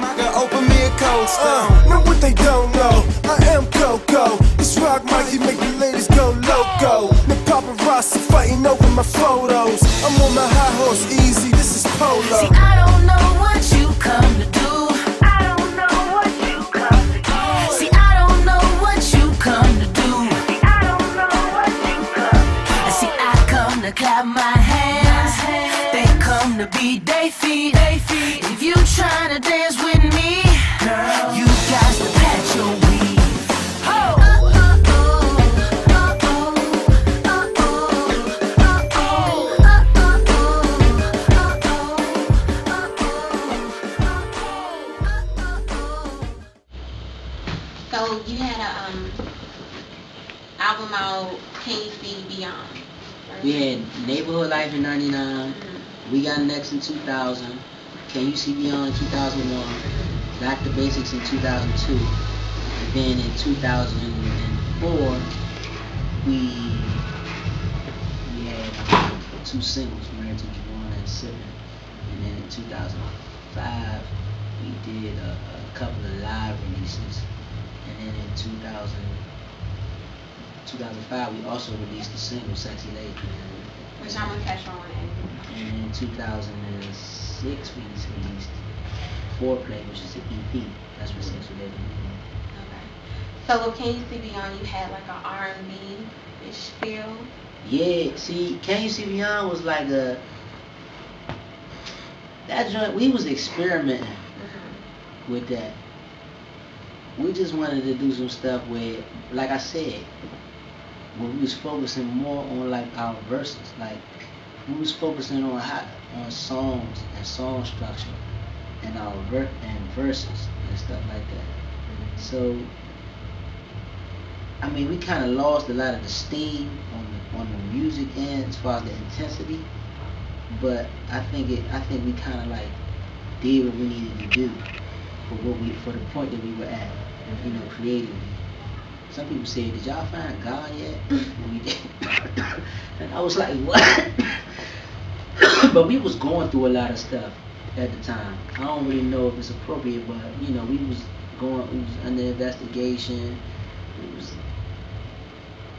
my girl, open me a cold stone. Know what they don't know, I am Coco. This rock mighty make the ladies go loco. The paparazzi fighting over my photos. I'm on my high horse, easy, this is Polo. See, I don't know what you come to do. I don't know what you come to do. See, I don't know what you come to do. See, I don't know what you come to do. See, I come to clap my hands. They come to beat they feet. If you tryna dance with me, girl, you got to pat your weave. So you had a album out, Can You See Beyond? Right? We had Neighborhood Life in 99, We Got Next in 2000, Can You See Beyond in 2001, Back to Basics in 2002, and then in 2004 we had two singles, Married to Juwan and Sippin', and then in 2005 we did a couple of live releases. And then in 2005, we also released the single "Sexy Lady," which I'm gonna catch on. And in 2006, we released "Foreplay," which is an EP. That's what "Sexy Lady" means. Okay. So with "Can You See Beyond," you had like an R&B-ish feel. Yeah. See, "Can You See Beyond" was like that joint. We was experimenting with that. We just wanted to do some stuff where, like I said, when we was focusing more on like our verses, like we was focusing on songs and song structure and our verses and stuff like that. So, I mean, we kind of lost a lot of the steam on the music end as far as the intensity, but I think we kind of like did what we needed to do for the point that we were at, you know, creatively. Some people say, "Did y'all find God yet?" And we did. And I was like, "What?" But we was going through a lot of stuff at the time. I don't really know if it's appropriate, but you know, we was under investigation.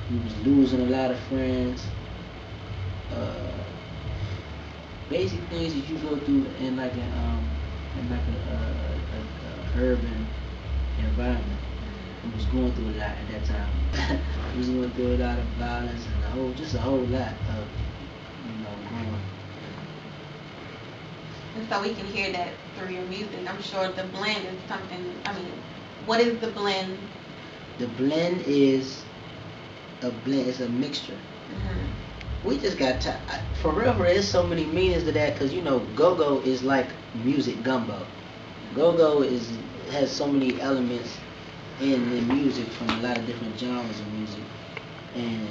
We was losing a lot of friends. Basic things that you go through in like a urban environment. We was going through a lot at that time. We was going through a lot of violence and just a whole lot of, you know, going. And so we can hear that through your music. I'm sure the blend is something. I mean, what is the blend? The blend is a blend. It's a mixture. We just got for real. There's so many meanings to that, because you know, go-go is like music gumbo. Go-go has so many elements in the music from a lot of different genres of music, and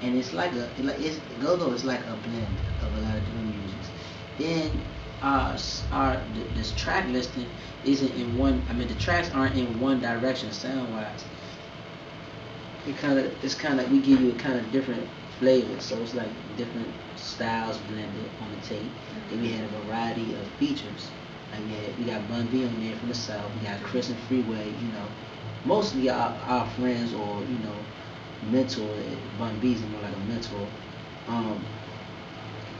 it's like go-go is like a blend of a lot of different musics. Then this track listing isn't in one. I mean, the tracks aren't in one direction sound-wise. It's kind of we give you a kind of different flavor, so it's like different styles blended on the tape. Then we had a variety of features. Like we got Bun B on there from the South. We got Chris and Freeway. You know, mostly our friends or you know mentor. Bun B's more like a mentor.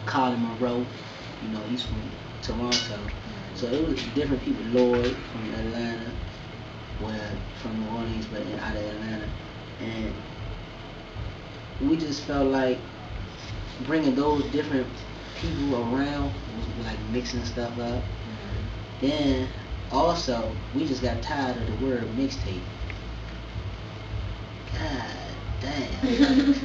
Colin Monroe. You know, he's from Toronto. So it was different people. Lloyd from Atlanta, from New Orleans, but out of Atlanta. And we just felt like bringing those different people around was like mixing stuff up. Then also we just got tired of the word mixtape. God damn.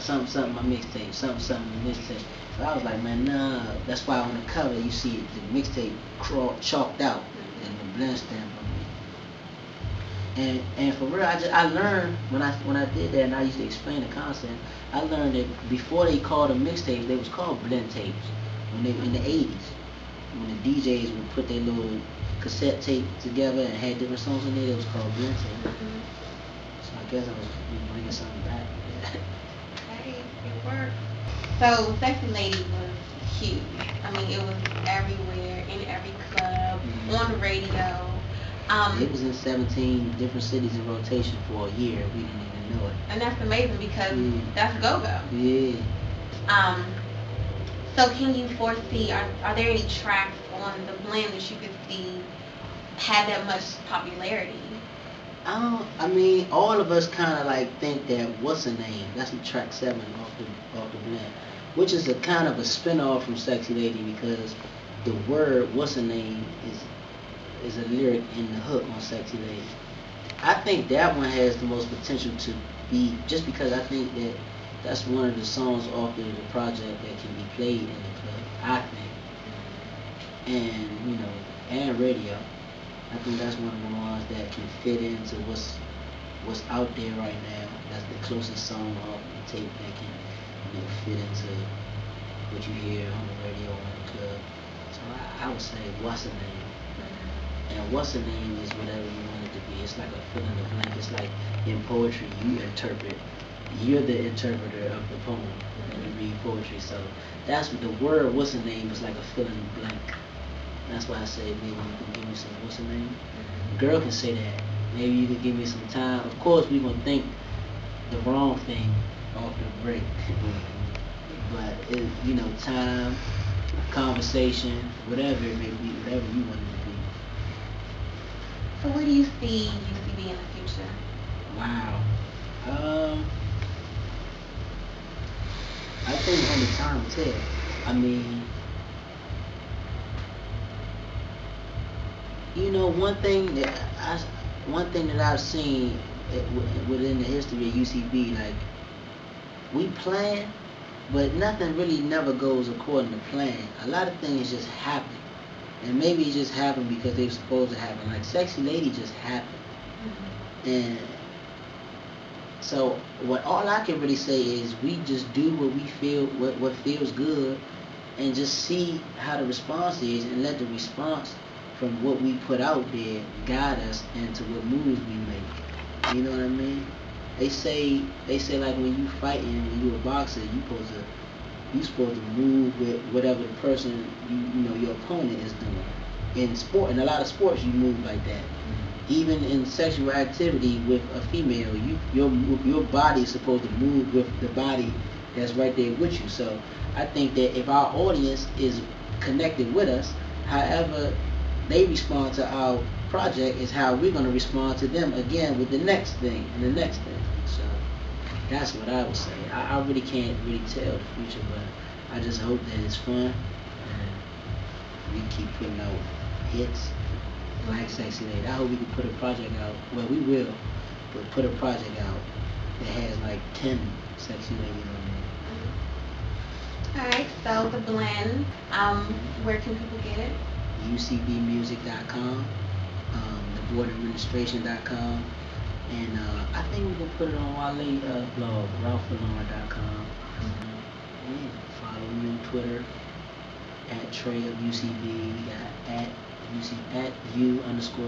something my mixtape, something my mixtape. So I was like, man, nah. That's why on the cover you see the mixtape chalked out and the blend stamp on it. And for real, I learned when I did that, and I used to explain the concept. I learned that before they called them mixtapes, they was called blend tapes. When they in the 80s, when the DJs would put their little cassette tape together and had different songs in there, it was called blend tape. So I guess I was bringing something back. Hey, it worked. So Sexy Lady was huge. I mean, it was everywhere, in every club, on the radio. It was in 17 different cities in rotation for a year. We didn't even know it. And that's amazing because that's go-go. Yeah. So can you foresee, are there any tracks on the blend that you could see had that much popularity? I mean, all of us kind of like think that What's Her Name, that's in track 7 off the blend, which is a kind of a spin-off from Sexy Lady because the word What's Her Name is a lyric in the hook on Sexy Lady. I think that one has the most potential to be, just because I think that that's one of the songs off the project that can be played in the club, I think. And, you know, and radio. I think that's one of the ones that can fit into what's out there right now. That's the closest song off the tape that can, you know, fit into what you hear on the radio or in the club. So I would say What's Her Name. And What's Her Name is whatever you want it to be. It's like a fill in the blank. It's like in poetry you interpret. You're the interpreter of the poem when you read poetry. So that's what the word What's Her Name is, like a fill in the blank. That's why I say maybe you can give me some What's Her Name. Girl can say that. Maybe you can give me some time. Of course we're gonna think the wrong thing off the break. But it, you know, time, conversation, whatever it may be, whatever you want it to be. So where do you see UCB in the future? Wow. I think only time will tell. I mean, you know, one thing that I've seen within the history of UCB, like, we plan, but nothing really never goes according to plan. A lot of things just happen. And maybe it just happened because they were supposed to happen. Like Sexy Lady just happened. And so all I can really say is we just do what we feel, what feels good, and just see how the response is, and let the response from what we put out there guide us into what moves we make. You know what I mean? They say like when you fighting, when you a boxer, you supposed to move with whatever the person you know your opponent is doing. In a lot of sports you move like that. Even in sexual activity with a female, your body is supposed to move with the body that's right there with you. So I think that if our audience is connected with us, however they respond to our project is how we're going to respond to them again with the next thing and the next thing. So that's what I would say. I really can't really tell the future, but I just hope that it's fun and we keep putting out hits like Sexy Lady. I hope we can put a project out. Well, we will, but put a project out that has like 10 Sexy Ladies on there. Alright, so the blend, where can people get it? UCBmusic.com, theboardadministration.com, and I think we can put it on Wale blog, ralphalorn.com. Yeah, follow me on Twitter at Tré of UCB. We got at U_C_B for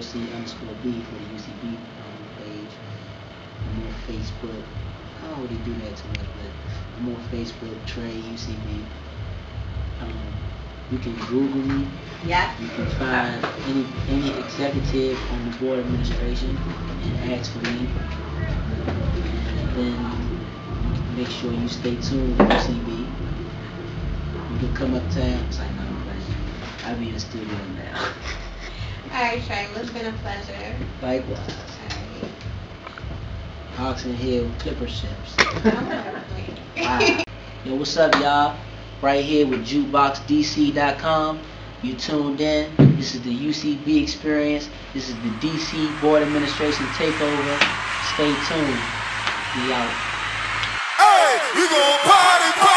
the UCB page. I'm on Facebook. I don't really do that too much, but I'm on Facebook, Tré UCB. You can Google me. Yes. You can find any executive on the board administration and ask for me. And then make sure you stay tuned with UCB. You can come uptown. It's like, no, I'll be in the studio now. Alright, Tré, it's been a pleasure. Likewise. Alright. Oxon Hill Clipper Ships. Right. Yo, what's up, y'all? Right here with JUKEBOXDC.com. You tuned in. This is the UCB experience. This is the DC Board Administration takeover. Stay tuned. We out. Hey, we gon' party.